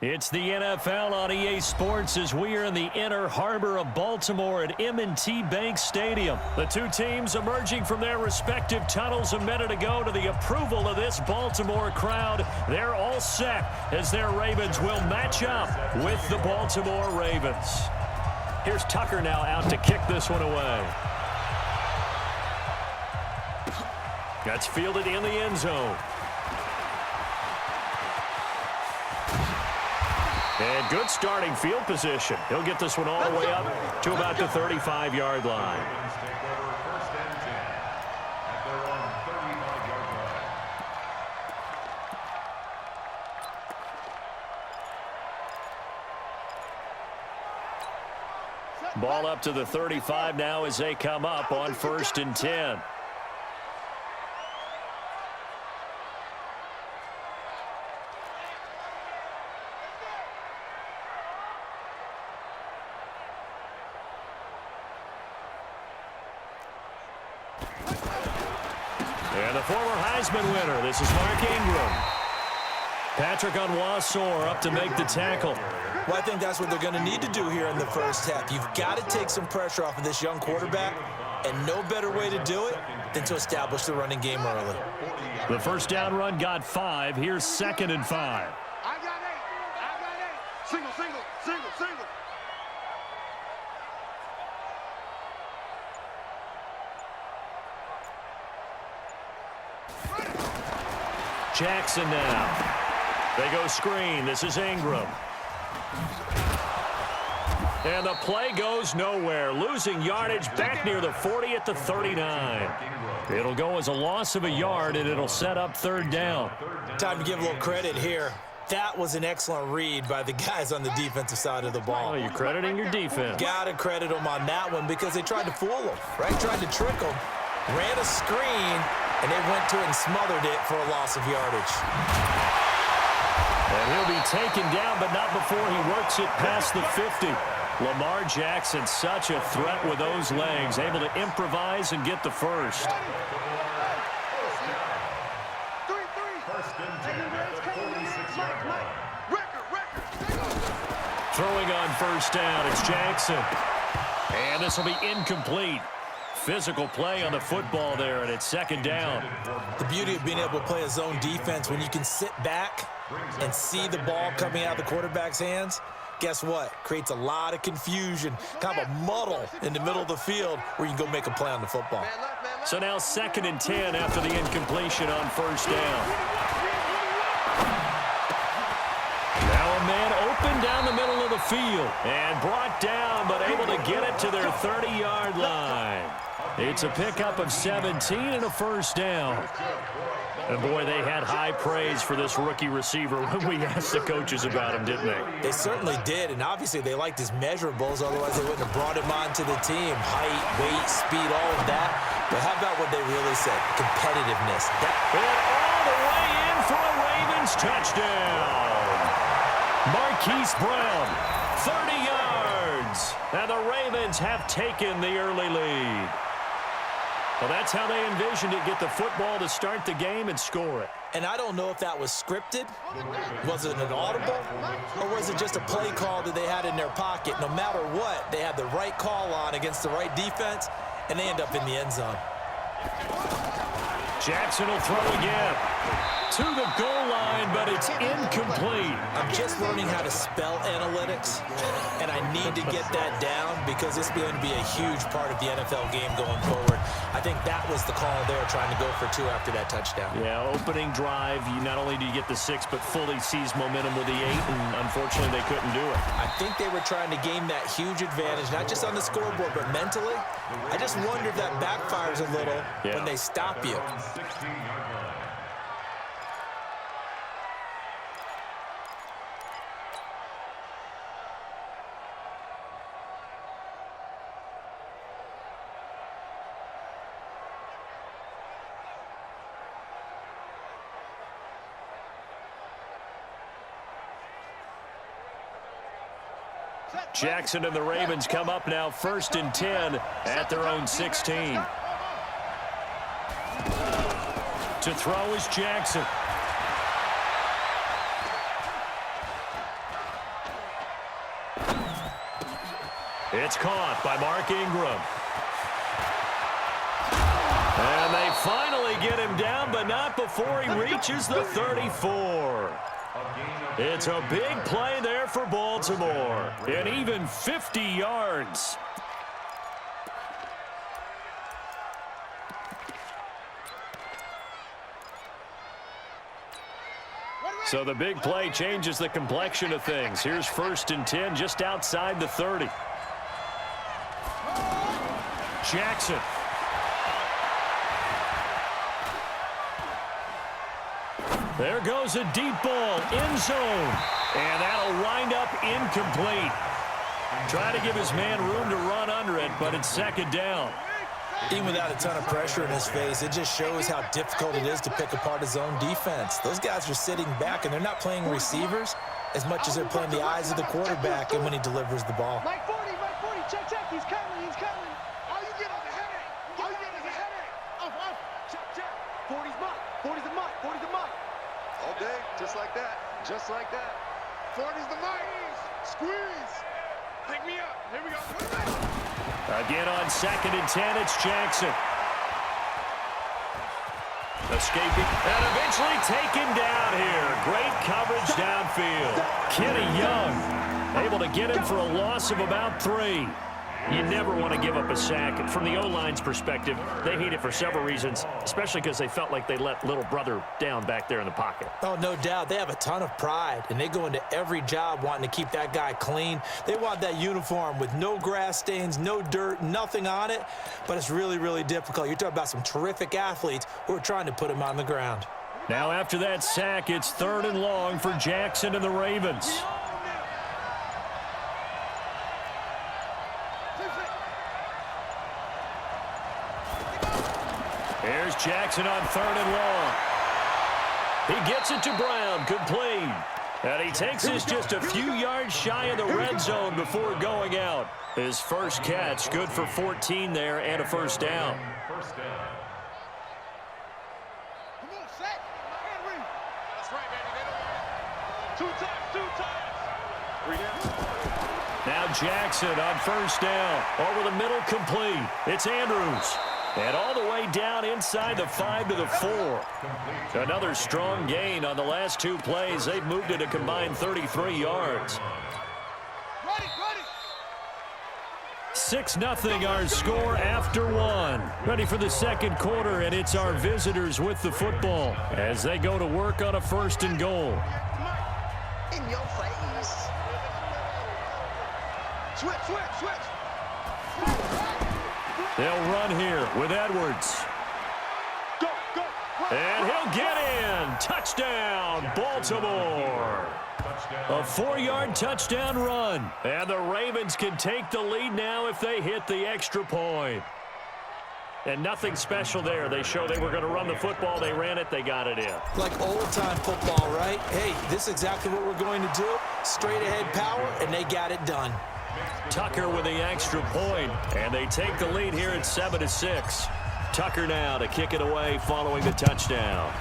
It's the NFL on EA Sports as we are in the inner harbor of Baltimore at M&T Bank Stadium. The two teams emerging from their respective tunnels a minute ago to the approval of this Baltimore crowd. They're all set as their Ravens will match up with the Baltimore Ravens. Here's Tucker now out to kick this one away. That's fielded in the end zone. And good starting field position. He'll get this one all the way up to about the 35-yard line. Ball up to the 35 now as they come up on 1st and 10. And the former Heisman winner, this is Mark Ingram. Patrick Onwuasor up to make the tackle. Well, I think that's what they're going to need to do here in the first half. You've got to take some pressure off of this young quarterback, and no better way to do it than to establish the running game early. The first down run got 5. Here's 2nd and 5. I got 8. Single, single, single, single. Jackson now. They go screen. This is Ingram. And the play goes nowhere. Losing yardage back near the 40 at the 39. It'll go as a loss of a yard, and it'll set up 3rd down. Time to give a little credit here. That was an excellent read by the guys on the defensive side of the ball. Oh, you're crediting your defense. Got to credit them on that one because they tried to fool them, right? Tried to trick them. Ran a screen, and they went to it and smothered it for a loss of yardage. And he'll be taken down, but not before he works it past the 50. Lamar Jackson, such a threat with those legs, able to improvise and get the first. Throwing on 1st down, it's Jackson. And this will be incomplete. Physical play on the football there, and it's 2nd down. The beauty of being able to play a zone defense when you can sit back and see the ball coming out of the quarterback's hands, guess what? Creates a lot of confusion, kind of a muddle in the middle of the field where you can go make a play on the football. So now 2nd and 10 after the incompletion on 1st down. Now a man open down the middle of the field and brought down, but able to get it to their 30-yard line. It's a pickup of 17 and a 1st down. And, boy, they had high praise for this rookie receiver when we asked the coaches about him, didn't they? They certainly did, and obviously they liked his measurables. Otherwise, they wouldn't have brought him onto the team. Height, weight, speed, all of that. But how about what they really said? Competitiveness. And all the way in for a Ravens touchdown. Marquise Brown, 30 yards. And the Ravens have taken the early lead. Well, that's how they envisioned it, get the football to start the game and score it. And I don't know if that was scripted, was it an audible, or was it just a play call that they had in their pocket? No matter what, they had the right call on against the right defense, and they end up in the end zone. Jackson will throw again to the goal line, but it's incomplete. I'm just learning how to spell analytics, and I need to get that down because it's going to be a huge part of the NFL game going forward. I think that was the call there, trying to go for 2 after that touchdown. Yeah, opening drive, not only do you get the 6, but fully seized momentum with the 8, and unfortunately they couldn't do it. I think they were trying to gain that huge advantage, not just on the scoreboard, but mentally. I just wonder if that backfires a little when they stop you. Jackson and the Ravens come up now 1st and 10 at their own 16. To throw is Jackson. It's caught by Mark Ingram. And they finally get him down, but not before he reaches the 34. It's a big play there for Baltimore. And even 50 yards. So the big play changes the complexion of things. Here's 1st and 10 just outside the 30. Jackson. There goes a deep ball, end zone. And that'll wind up incomplete. Trying to give his man room to run under it, but it's 2nd down. Even without a ton of pressure in his face, it just shows how difficult it is to pick apart his own defense. Those guys are sitting back, and they're not playing receivers as much as they're playing the eyes of the quarterback and when he delivers the ball. Mike 40, check, he's coming. All you get is a headache. Off, check. 40's mine. All day, just like that. 40's the mic. Squeeze. Pick me up. Here we go. Again on 2nd and 10, it's Jackson. Escaping and eventually taken down here. Great coverage downfield. Kenny Young able to get him for a loss of about 3. You never want to give up a sack. From the O-line's perspective, they hate it for several reasons, especially because they felt like they let little brother down back there in the pocket. Oh, no doubt. They have a ton of pride, and they go into every job wanting to keep that guy clean. They want that uniform with no grass stains, no dirt, nothing on it, but it's really, really difficult. You're talking about some terrific athletes who are trying to put him on the ground. Now after that sack, it's 3rd and long for Jackson and the Ravens. Here's Jackson on 3rd and long. He gets it to Brown, complete. And he takes this just a few yards shy of the red zone before going out. His first catch, good for 14 there and a 1st down. Come on, set. And read. That's right, baby. 2 times. 3 down. Now Jackson on 1st down. Over the middle, complete. It's Andrews. And all the way down inside the 5 to the 4. Another strong gain on the last 2 plays. They've moved it a combined 33 yards. Ready. 6-0 our score after 1. Ready for the 2nd quarter, and it's our visitors with the football as they go to work on a 1st and goal. In your face. Switch. They'll run here with Edwards. Go. And he'll get in. Touchdown, Baltimore. A 4-yard touchdown run. And the Ravens can take the lead now if they hit the extra point. And nothing special there. They showed they were going to run the football. They ran it. They got it in. Like old-time football, right? Hey, this is exactly what we're going to do. Straight-ahead power, and they got it done. Tucker with the extra point, and they take the lead here at 7-6. Tucker now to kick it away following the touchdown.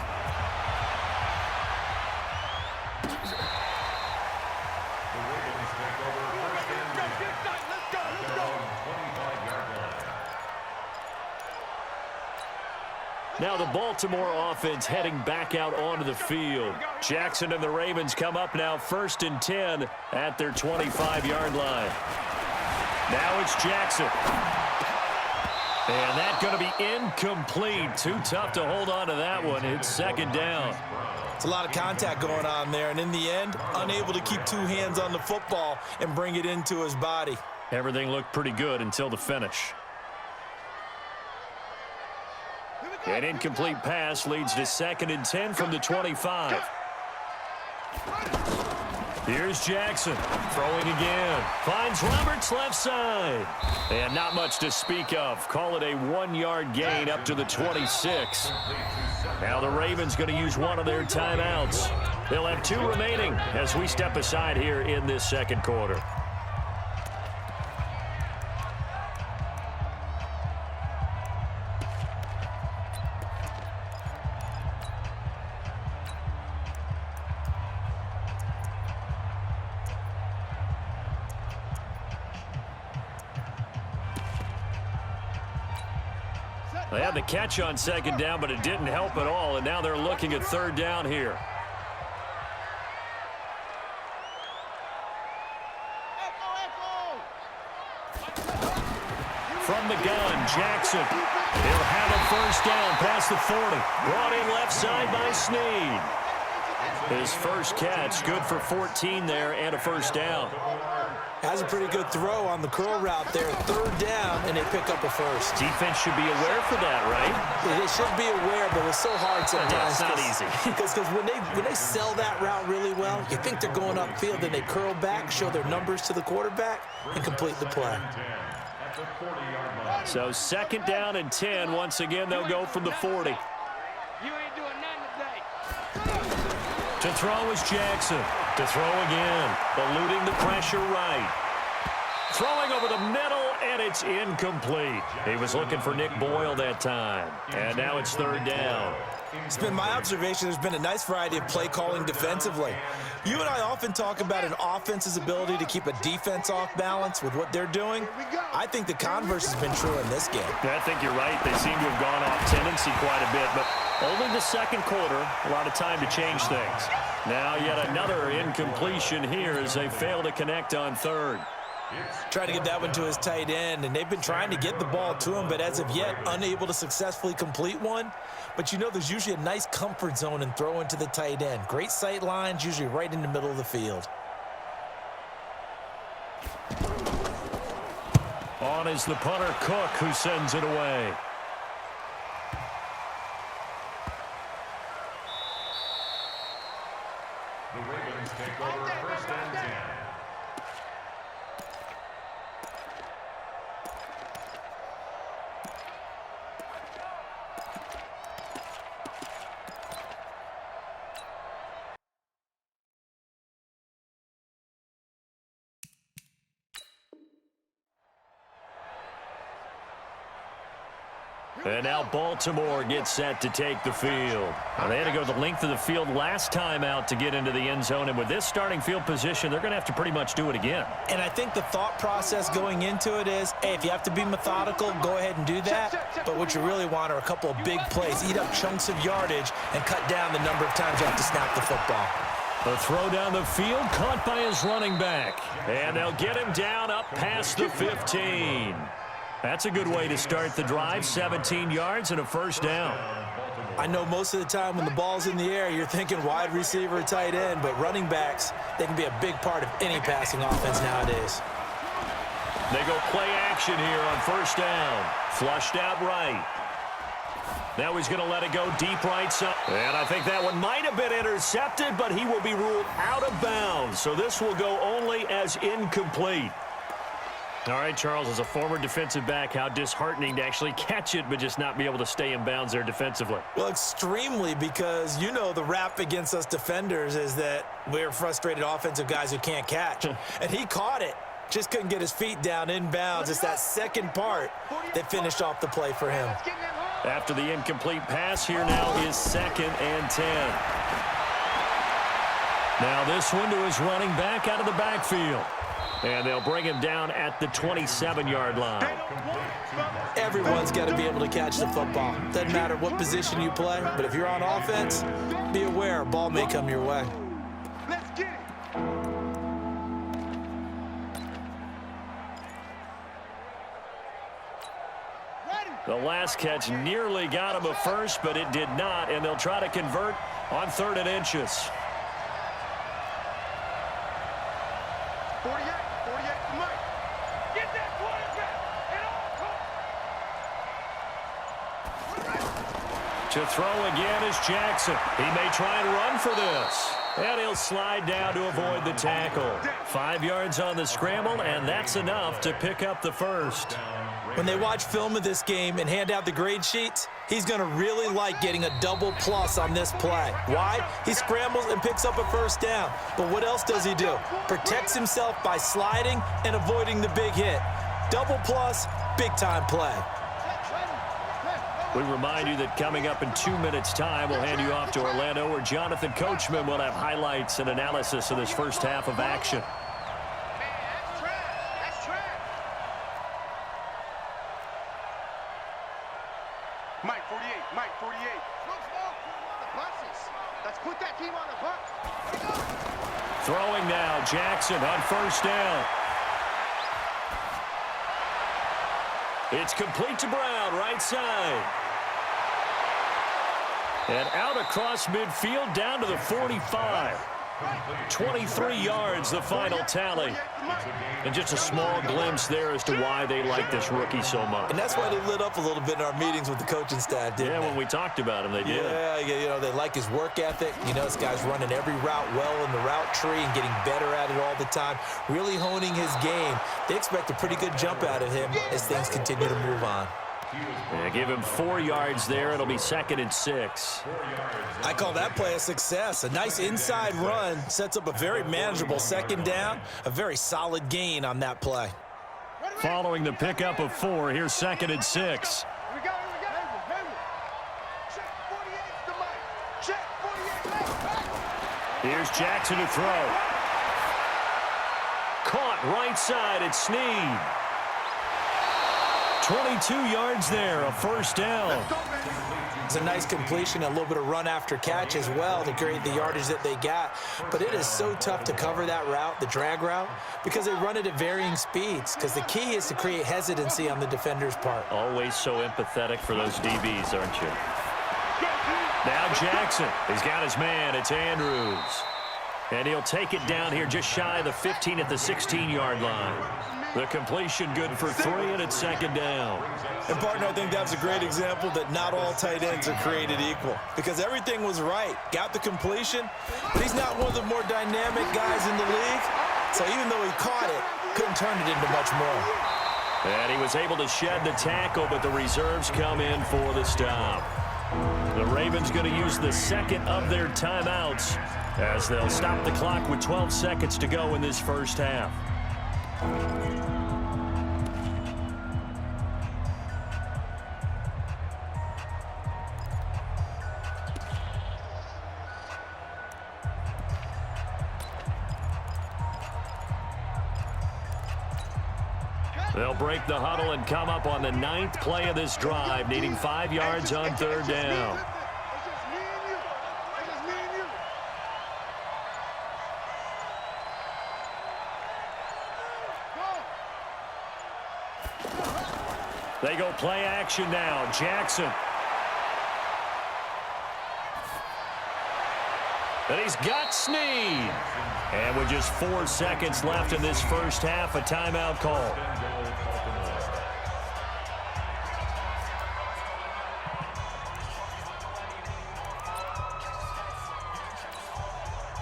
Now the Baltimore offense heading back out onto the field. Jackson and the Ravens come up now 1st and 10 at their 25-yard line. Now it's Jackson. And that's going to be incomplete. Too tough to hold on to that one. It's 2nd down. It's a lot of contact going on there, and in the end, unable to keep 2 hands on the football and bring it into his body. Everything looked pretty good until the finish. An incomplete pass leads to 2nd and 10 from the 25. Here's Jackson throwing again. Finds Roberts left side. And not much to speak of. Call it a 1-yard gain up to the 26. Now the Ravens going to use one of their timeouts. They'll have 2 remaining as we step aside here in this 2nd quarter. They had the catch on second down, but it didn't help at all, and now they're looking at third down here. From the gun, Jackson. He'll have a first down past the 40. Brought in left side by Snead. His first catch, good for 14 there and a first down. Has a pretty good throw on the curl route there. Third down, and they pick up a first. Defense should be aware for that, right? They should be aware, but it's so hard sometimes. Yeah, it's not easy. Because when they sell that route really well, you think they're going upfield, then they curl back, show their numbers to the quarterback, and complete the play. So second down and 10. Once again, they'll go from the 40. You ain't doing nothing today. To throw is Jackson. To throw again. Eluding the pressure right. Throwing over the middle, and it's incomplete. He was looking for Nick Boyle that time. And now it's third down. It's been my observation there's been a nice variety of play calling defensively. You and I often talk about an offense's ability to keep a defense off balance with what they're doing. I think the converse has been true in this game. I think you're right. They seem to have gone off tendency quite a bit, but only the second quarter, a lot of time to change things. Now yet another incompletion here as they fail to connect on third. Trying to get that one to his tight end, and they've been trying to get the ball to him, but as of yet, unable to successfully complete one. But you know there's usually a nice comfort zone in throwing to the tight end. Great sight lines, usually right in the middle of the field. On is the punter, Cook, who sends it away. The Ravens take over first and 10. And now Baltimore gets set to take the field. They had to go the length of the field last time out to get into the end zone, and with this starting field position, they're going to have to pretty much do it again. And I think the thought process going into it is, hey, if you have to be methodical, go ahead and do that. But what you really want are a couple of big plays, eat up chunks of yardage, and cut down the number of times you have to snap the football. The throw down the field, caught by his running back. And they'll get him down up past the 15. That's a good way to start the drive, 17 yards and a first down. I know most of the time when the ball's in the air, you're thinking wide receiver, tight end, but running backs, they can be a big part of any passing offense nowadays. They go play action here on first down. Flushed out right. Now he's going to let it go deep right side. And I think that one might have been intercepted, but he will be ruled out of bounds. So this will go only as incomplete. All right, Charles, as a former defensive back, how disheartening to actually catch it but just not be able to stay in bounds there defensively. Well, extremely, because you know the rap against us defenders is that we're frustrated offensive guys who can't catch. And he caught it, just couldn't get his feet down in bounds. It's that second part that finished off the play for him. After the incomplete pass, here now is second and 10. Now this one to his running back out of the backfield. And they'll bring him down at the 27-yard line. Everyone's got to be able to catch the football. Doesn't matter what position you play, but if you're on offense, be aware a ball may come your way. Let's get it. The last catch nearly got him a first, but it did not, and they'll try to convert on 3rd and inches. 48, Mike. Get that quarterback. To throw again is Jackson. He may try and run for this. And he'll slide down to avoid the tackle. 5 yards on the scramble, and that's enough to pick up the first. When they watch film of this game and hand out the grade sheets, he's going to really like getting a double plus on this play. Why? He scrambles and picks up a first down. But what else does he do? Protects himself by sliding and avoiding the big hit. Double plus, big-time play. We remind you that coming up in 2 minutes' time, we'll hand you off to Orlando, where Jonathan Coachman will have highlights and analysis of this first half of action. Throwing now, Jackson on first down. It's complete to Brown, right side. And out across midfield down to the 45. 23 yards, the final tally. And just a small glimpse there as to why they like this rookie so much. And that's why they lit up a little bit in our meetings with the coaching staff, didn't they? When we talked about him, they did. Yeah, you know, they like his work ethic. You know, this guy's running every route well in the route tree and getting better at it all the time, really honing his game. They expect a pretty good jump out of him as things continue to move on. Yeah, give him 4 yards there. It'll be 2nd and 6. I call that play a success. A nice inside run sets up a very manageable 2nd down. A very solid gain on that play. Following the pickup of 4, here's 2nd and 6. We go. Check 48 to Mike. Check 48 left. Here's Jackson to throw. Caught right side at Snead. 22 yards there, a first down. It's a nice completion, a little bit of run after catch as well to create the yardage that they got. But it is so tough to cover that route, the drag route, because they run it at varying speeds. Because the key is to create hesitancy on the defender's part. Always so empathetic for those DBs, aren't you? Now Jackson. He's got his man. It's Andrews. And he'll take it down here just shy of the 15 at the 16-yard line. The completion good for 3, and it's 2nd down. And, partner, I think that was a great example that not all tight ends are created equal. Because everything was right. Got the completion, but he's not one of the more dynamic guys in the league. So even though he caught it, couldn't turn it into much more. And he was able to shed the tackle, but the reserves come in for the stop. The Ravens going to use the 2nd of their timeouts as they'll stop the clock with 12 seconds to go in this first half. They'll break the huddle and come up on the 9th play of this drive, needing 5 yards on 3rd down. They go play action now. Jackson. And he's got Snead. And with just 4 seconds left in this first half, a timeout call.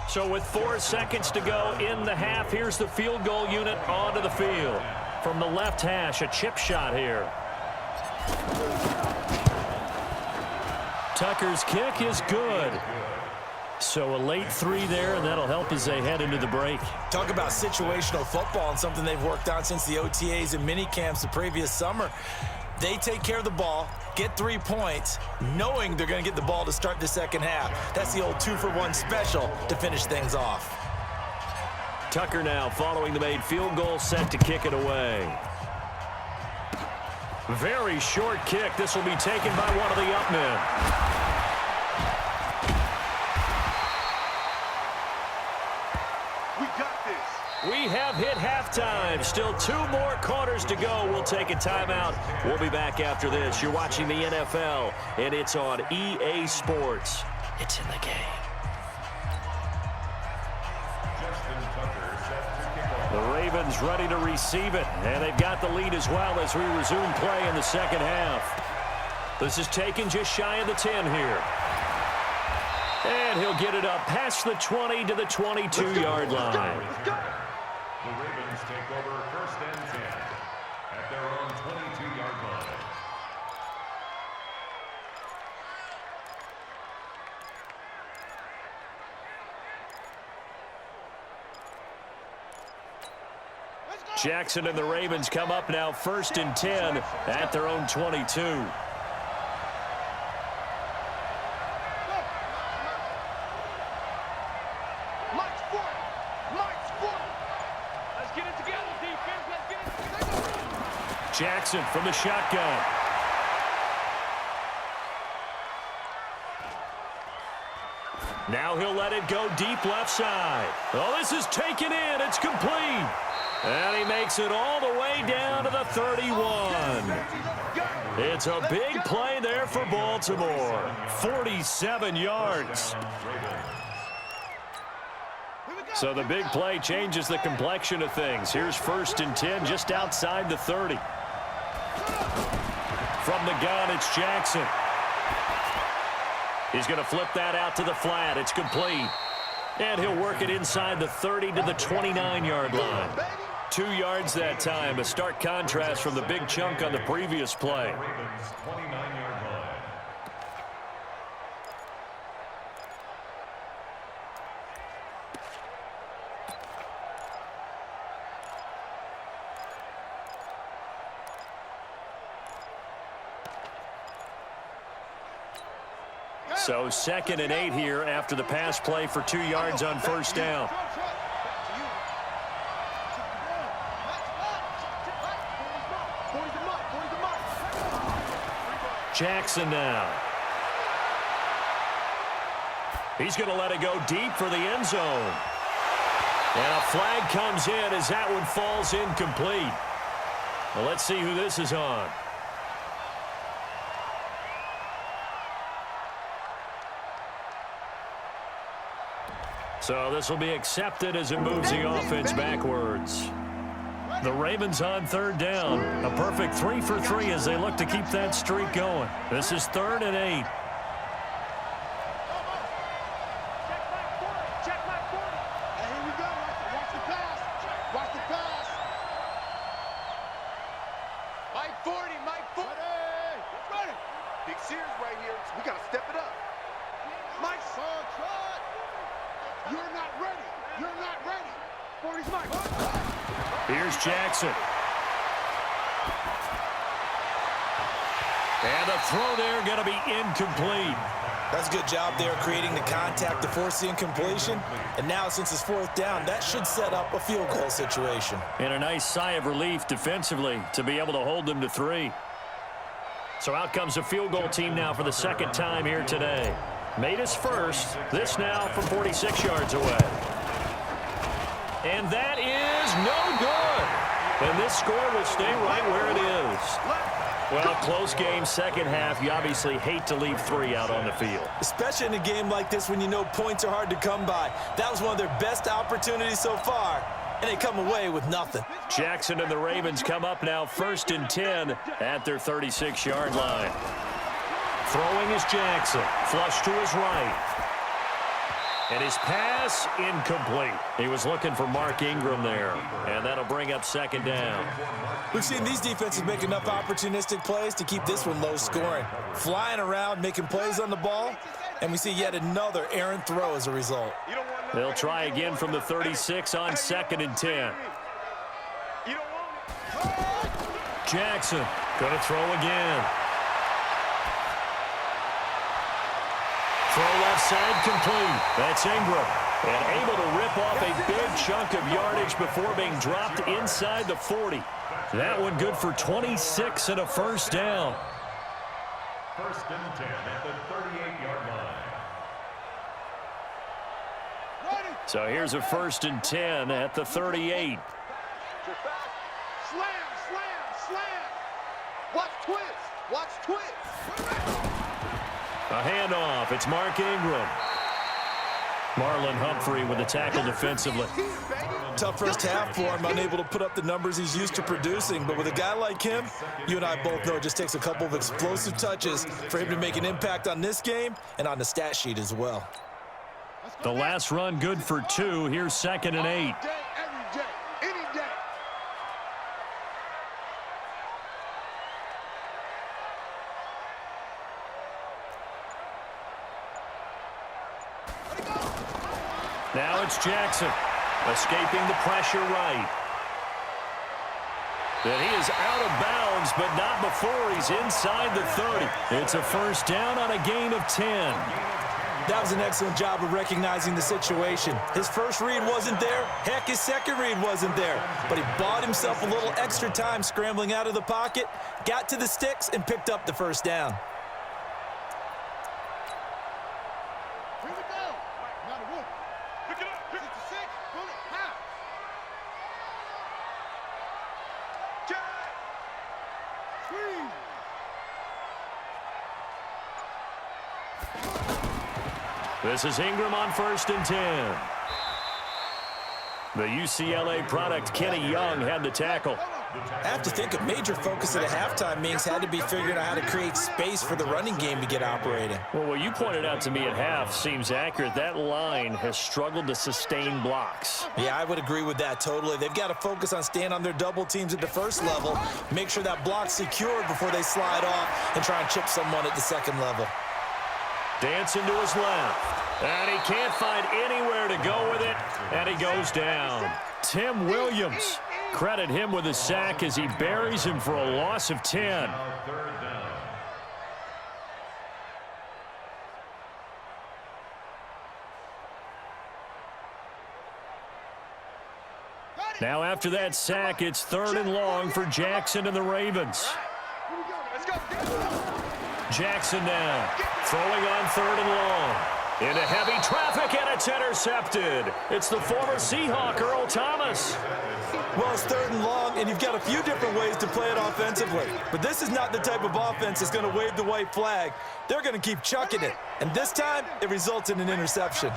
So with 4 seconds to go in the half, here's the field goal unit onto the field. From the left hash, a chip shot here. Tucker's kick is good. So a late 3 there, and that'll help as they head into the break. Talk about situational football and something they've worked on since the OTAs and mini camps the previous summer. They take care of the ball, get 3 points, knowing they're going to get the ball to start the second half. That's the old 2-for-1 special to finish things off. Tucker now following the made field goal, set to kick it away. Very short kick. This will be taken by one of the up men. We have hit halftime. Still 2 more quarters to go. We'll take a timeout. We'll be back after this. You're watching the NFL, and it's on EA Sports. It's in the game. The Ravens ready to receive it, and they've got the lead as well as we resume play in the second half. This is taken just shy of the 10 here. And he'll get it up past the 20 to the 22-yard line. The Ravens take over 1st and 10 at their own 22-yard line. Jackson and the Ravens come up now 1st and 10 at their own 22. Jackson from the shotgun. Now he'll let it go deep left side. Oh, this is taken in. It's complete. And he makes it all the way down to the 31. It's a big play there for Baltimore. 47 yards. So the big play changes the complexion of things. Here's 1st and 10 just outside the 30. From the gun, it's Jackson. He's going to flip that out to the flat. It's complete. And he'll work it inside the 30 to the 29-yard line. 2 yards that time, a stark contrast from the big chunk on the previous play. So 2nd and 8 here after the pass play for 2 yards on 1st down. Jackson now. He's going to let it go deep for the end zone. And a flag comes in as that one falls incomplete. Well, let's see who this is on. So this will be accepted as it moves the offense backwards. The Ravens on 3rd down. A perfect 3 for 3 as they look to keep that streak going. This is 3rd and 8. Check back 40. And here we go. Watch the pass. Watch the pass. Mike 40. Mike 40. Ready. Big Sears right here. We got to step it up. Mike. You're not ready. You're not ready. 40's Mike. Here's Jackson. And the throw there going to be incomplete. That's a good job there creating the contact to force the incompletion. And now since it's 4th down, that should set up a field goal situation. And a nice sigh of relief defensively to be able to hold them to 3. So out comes a field goal team now for the 2nd time here today. Made his first. This now from 46 yards away. And that is no good. And this score will stay right where it is. Well, close game, 2nd half. You obviously hate to leave 3 out on the field. Especially in a game like this when you know points are hard to come by. That was one of their best opportunities so far, and they come away with nothing. Jackson and the Ravens come up now 1st and 10 at their 36-yard line. Throwing is Jackson. Flush to his right. And his pass incomplete. He was looking for Mark Ingram there. And that'll bring up 2nd down. We've seen these defenses make enough opportunistic plays to keep this one low scoring. Flying around, making plays on the ball. And we see yet another errant throw as a result. They'll try again from the 36 on 2nd and 10. Jackson going to throw again. Throw left side complete. That's Ingram. And able to rip off a big chunk of yardage before being dropped inside the 40. That one good for 26 and a 1st down. 1st and 10 at the 38-yard line. So here's a 1st and 10 at the 38. Slam, slam, slam. Watch twist. Watch twist. A handoff. It's Mark Ingram. Marlon Humphrey with the tackle defensively. Tough first half for him, unable to put up the numbers he's used to producing. But with a guy like him, you and I both know it just takes a couple of explosive touches for him to make an impact on this game and on the stat sheet as well. The last run good for 2. Here's 2nd and 8. Every day, any day. Now it's Jackson, escaping the pressure right. Then he is out of bounds, but not before he's inside the 30. It's a 1st down on a gain of 10. That was an excellent job of recognizing the situation. His first read wasn't there. Heck, his second read wasn't there. But he bought himself a little extra time scrambling out of the pocket, got to the sticks, and picked up the 1st down. Here we go. This is Ingram on 1st and 10. The UCLA product, Kenny Young, had the tackle. I have to think a major focus at the halftime means had to be figuring out how to create space for the running game to get operating. Well, what you pointed out to me at half seems accurate. That line has struggled to sustain blocks. Yeah, I would agree with that totally. They've got to focus on staying on their double teams at the first level, make sure that block's secured before they slide off and try and chip someone at the second level. Dancing to his left. And he can't find anywhere to go with it, and he goes down. Tim Williams. Credit him with a sack as he buries him for a loss of 10. Now after that sack, it's 3rd and long for Jackson and the Ravens. Jackson now throwing on 3rd and long. Into heavy traffic, and it's intercepted. It's the former Seahawk, Earl Thomas. Well, it's 3rd and long, and you've got a few different ways to play it offensively. But this is not the type of offense that's going to wave the white flag. They're going to keep chucking it. And this time, it results in an interception.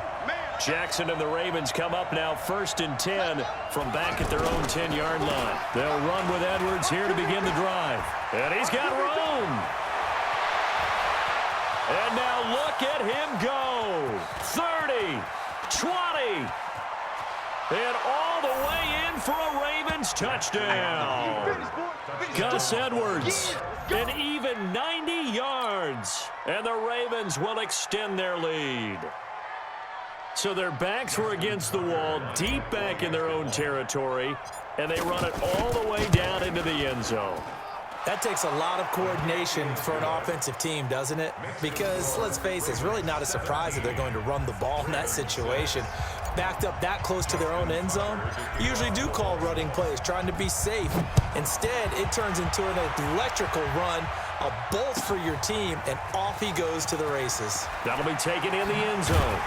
Jackson and the Ravens come up now 1st and 10 from back at their own 10-yard line. They'll run with Edwards here to begin the drive. And he's got room. And now look at him go. 30, 20, and all the way in for a Ravens touchdown. Gus Edwards, an even 90 yards, and the Ravens will extend their lead. So their backs were against the wall, deep back in their own territory, and they run it all the way down into the end zone. That takes a lot of coordination for an offensive team, doesn't it? Because, let's face it, it's really not a surprise that they're going to run the ball in that situation. Backed up that close to their own end zone, you usually do call running plays, trying to be safe. Instead, it turns into an electrical run, a bolt for your team, and off he goes to the races. That'll be taken in the end zone.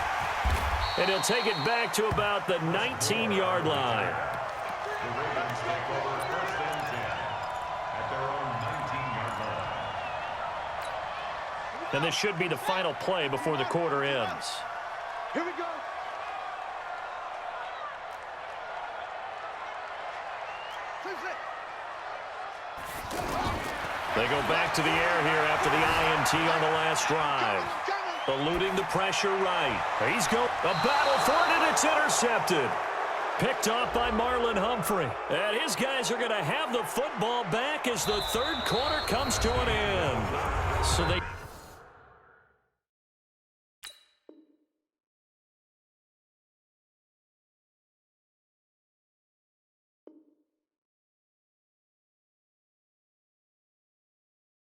And he'll take it back to about the 19-yard line. And this should be the final play before the quarter ends. Here we go. They go back to the air here after the INT on the last drive. Eluding the pressure right. He's go. A battle for it, and it's intercepted. Picked off by Marlon Humphrey. And his guys are going to have the football back as the 3rd quarter comes to an end. So they...